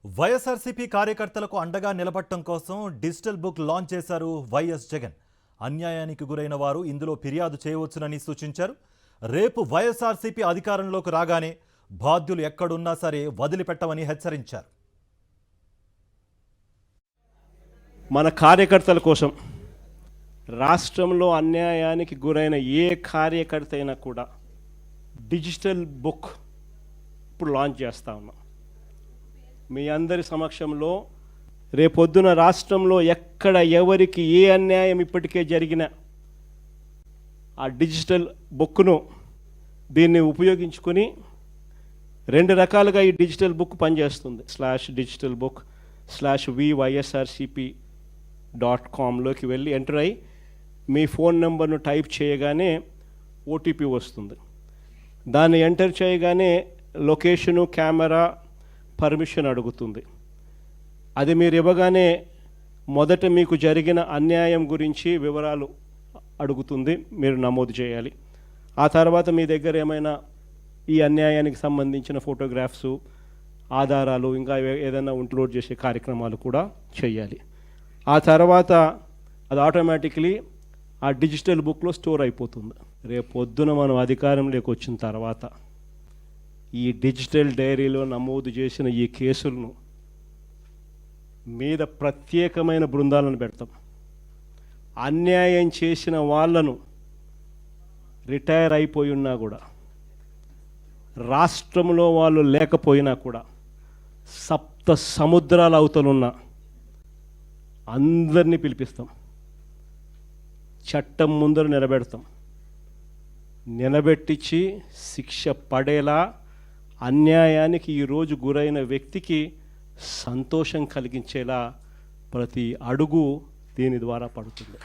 వైఎస్ఆర్సీపీ కార్యకర్తలకు అండగా నిలబడటం కోసం డిజిటల్ బుక్ లాంచ్ చేశారు వైఎస్ జగన్. అన్యాయానికి గురైన వారు ఇందులో ఫిర్యాదు చేయవచ్చునని సూచించారు. రేపు వైఎస్ఆర్సీపీ అధికారంలోకి రాగానే బాధ్యులు ఎక్కడున్నా సరే వదిలిపెట్టమని హెచ్చరించారు. మన కార్యకర్తల కోసం రాష్ట్రంలో అన్యాయానికి గురైన ఏ కార్యకర్త అయినా కూడా డిజిటల్ బుక్ ఇప్పుడు లాంచ్ చేస్తా ఉన్నాం. మీ అందరి సమక్షంలో రేపొద్దున రాష్ట్రంలో ఎక్కడ ఎవరికి ఏ అన్యాయం ఇప్పటికే జరిగినా ఆ డిజిటల్ బుక్ను దీన్ని ఉపయోగించుకొని రెండు రకాలుగా ఈ డిజిటల్ బుక్ పనిచేస్తుంది. /digitalbook/vySRCP.comలోకి వెళ్ళి ఎంటర్ అయ్యి మీ ఫోన్ నెంబర్ను టైప్ చేయగానే ఓటీపీ వస్తుంది. దాన్ని ఎంటర్ చేయగానే లొకేషను, కెమెరా, పర్మిషన్ అడుగుతుంది. అది మీరు ఇవ్వగానే మొదట మీకు జరిగిన అన్యాయం గురించి వివరాలు అడుగుతుంది, మీరు నమోదు చేయాలి. ఆ తర్వాత మీ దగ్గర ఏమైనా ఈ అన్యాయానికి సంబంధించిన ఫోటోగ్రాఫ్స్, ఆధారాలు, ఇంకా ఏదైనా అప్లోడ్ చేసే కార్యక్రమాలు కూడా చేయాలి. ఆ తర్వాత అది ఆటోమేటిక్లీ ఆ డిజిటల్ బుక్లో స్టోర్ అయిపోతుంది. రేపు పొద్దున మనం అధికారంలోకి వచ్చిన తర్వాత ఈ డిజిటల్ డైరీలో నమోదు చేసిన ఈ కేసులను మీద ప్రత్యేకమైన బృందాలను పెడతాం. అన్యాయం చేసిన వాళ్ళను రిటైర్ అయిపోయి ఉన్నా కూడా, రాష్ట్రంలో వాళ్ళు లేకపోయినా కూడా, సప్త సముద్రాల అవతలున్న అందరినీ పిలిపిస్తాం. చట్టం ముందర నిలబెట్టించి శిక్ష పడేలా అన్యాయానికి ఈరోజు గురైన వ్యక్తికి సంతోషం కలిగించేలా ప్రతి అడుగు దీని ద్వారా పడుతుంది.